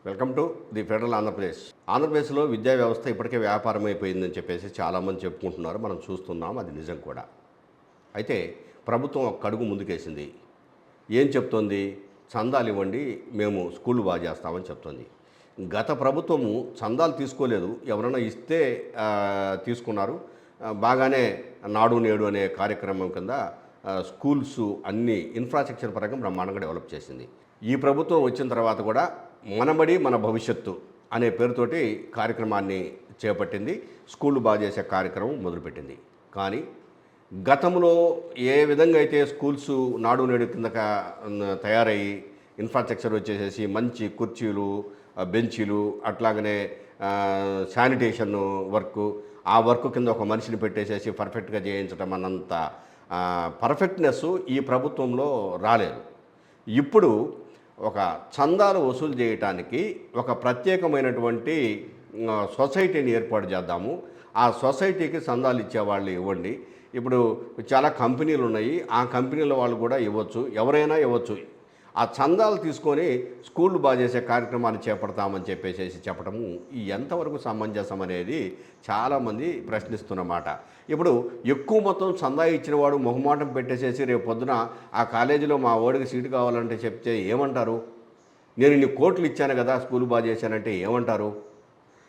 Welcome to the federal Andhra Pradesh. ఆంధ్రప్రదేశ్లో విద్యా వ్యవస్థ ఇప్పటికే వ్యాపారం అయిపోయిందని చెప్పేసి చాలామంది చెప్పుకుంటున్నారు. మనం చూస్తున్నాం, అది నిజం కూడా. అయితే ప్రభుత్వం ఒక అడుగు ముందుకేసింది. ఏం చెప్తోంది? చందాలు ఇవ్వండి, మేము స్కూళ్ళు బాగా చేస్తామని చెప్తోంది. గత ప్రభుత్వము చందాలు తీసుకోలేదు, ఎవరైనా ఇస్తే తీసుకున్నారు. బాగానే నాడు నేడు అనే కార్యక్రమం కింద స్కూల్స్ అన్ని ఇన్ఫ్రాస్ట్రక్చర్ పరంగా బ్రహ్మాండంగా డెవలప్ చేసింది. ఈ ప్రభుత్వం వచ్చిన తర్వాత కూడా మనబడి మన భవిష్యత్తు అనే పేరుతోటి కార్యక్రమాన్ని చేపట్టింది. స్కూళ్ళు బాగా చేసే కార్యక్రమం మొదలుపెట్టింది. కానీ గతంలో ఏ విధంగా అయితే స్కూల్స్ నాడు నేడు కింద తయారయ్యి ఇన్ఫ్రాస్ట్రక్చర్ వచ్చేసేసి మంచి కుర్చీలు, బెంచీలు, అట్లాగనే శానిటేషన్ వర్క్, ఆ వర్క్ కింద ఒక మనిషిని పెట్టేసేసి పర్ఫెక్ట్గా చేయించడం అన్నంత పర్ఫెక్ట్నెస్ ఈ ప్రభుత్వంలో రాలేదు. ఇప్పుడు ఒక చందాలు వసూలు చేయటానికి ఒక ప్రత్యేకమైనటువంటి సొసైటీని ఏర్పాటు చేద్దాము. ఆ సొసైటీకి చందాలు ఇచ్చేవాళ్ళు ఇవ్వండి. ఇప్పుడు చాలా కంపెనీలు ఉన్నాయి, ఆ కంపెనీల వాళ్ళు కూడా ఇవ్వచ్చు, ఎవరైనా ఇవ్వచ్చు. ఆ చందాలు తీసుకొని స్కూళ్ళు బాగా చేసే కార్యక్రమాన్ని చేపడతామని చెప్పేసి చెప్పడము ఈ ఎంతవరకు సమంజసం అనేది చాలామంది ప్రశ్నిస్తున్నమాట. ఇప్పుడు ఎక్కువ మొత్తం చందా ఇచ్చిన వాడు మొహమాటం పెట్టేసేసి రేపు పొద్దున ఆ కాలేజీలో మా వాడికి సీటు కావాలంటే చెప్తే ఏమంటారు? నేను ఇన్ని కోట్లు ఇచ్చాను కదా స్కూల్ బాగా చేశానంటే ఏమంటారు?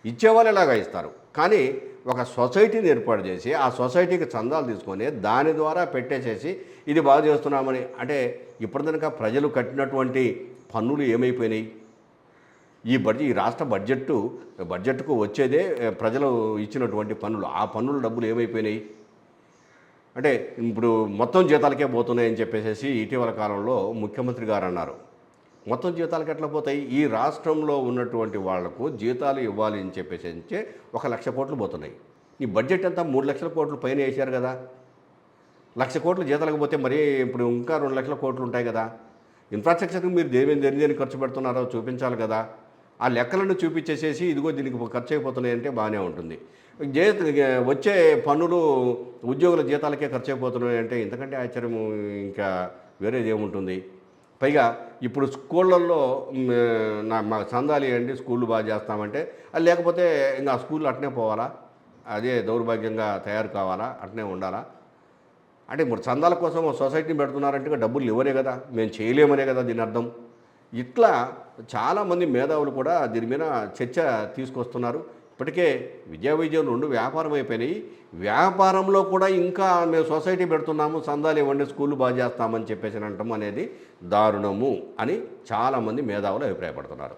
ఇచ్చేవాళ్ళు ఎలాగా ఇస్తారు. కానీ ఒక సొసైటీని ఏర్పాటు చేసి ఆ సొసైటీకి చందాలు తీసుకొని దాని ద్వారా పెట్టేసేసి ఇది బాగా చేస్తున్నామని అంటే ఇప్పటిదాకా ప్రజలు కట్టినటువంటి పన్నులు ఏమైపోయినాయి? ఈ రాష్ట్ర బడ్జెట్కు వచ్చేదే ప్రజలు ఇచ్చినటువంటి పన్నులు. ఆ పన్నుల డబ్బులు ఏమైపోయినాయి? అంటే ఇప్పుడు మొత్తం జీతాలకే పోతున్నాయని చెప్పేసి ఇటీవల కాలంలో ముఖ్యమంత్రి గారు అన్నారు. మొత్తం జీతాలకు ఎట్లా పోతాయి? ఈ రాష్ట్రంలో ఉన్నటువంటి వాళ్లకు జీతాలు ఇవ్వాలి అని చెప్పేసి 1,00,000 కోట్లు పోతున్నాయి. ఈ బడ్జెట్ అంతా 3,00,000 కోట్లు పైన వేశారు కదా. 1,00,000 కోట్లు జీతాలకు పోతే మరి ఇప్పుడు ఇంకా 2,00,000 కోట్లు ఉంటాయి కదా. ఇన్ఫ్రాస్ట్రక్చర్కి మీరు దేని ఖర్చు పెడుతున్నారో చూపించాలి కదా. ఆ లెక్కలను చూపించేసేసి ఇదిగో దీనికి ఖర్చు అయిపోతున్నాయంటే బాగానే ఉంటుంది. వచ్చే పన్నులు ఉద్యోగుల జీతాలకే ఖర్చు అయిపోతున్నాయంటే ఇంతకంటే ఆశ్చర్యం ఇంకా వేరేది ఏముంటుంది? పైగా ఇప్పుడు స్కూళ్ళల్లో మా చందాలు ఇవ్వండి స్కూళ్ళు బాగా చేస్తామంటే అది లేకపోతే ఇంకా ఆ స్కూళ్ళు అట్నే పోవాలా? అదే దౌర్భాగ్యంగా తయారు కావాలా? అట్నే ఉండాలా? అంటే ఇప్పుడు చందాల కోసం సొసైటీని పెడుతున్నారంటే డబ్బులు ఇవ్వరే కదా, మేము చేయలేమనే కదా దీని అర్థం. ఇట్లా చాలామంది మేధావులు కూడా దీని మీద చర్చ తీసుకొస్తున్నారు. ఇప్పటికే విద్యావిద్యలు 2 వ్యాపారం అయిపోయినాయి. వ్యాపారంలో కూడా ఇంకా మేము సొసైటీ పెడుతున్నాము, చందాలు ఇవ్వండి స్కూళ్ళు బాగా చేస్తామని చెప్పేసి అనటం అనేది దారుణము అని చాలామంది మేధావులు అభిప్రాయపడుతున్నారు.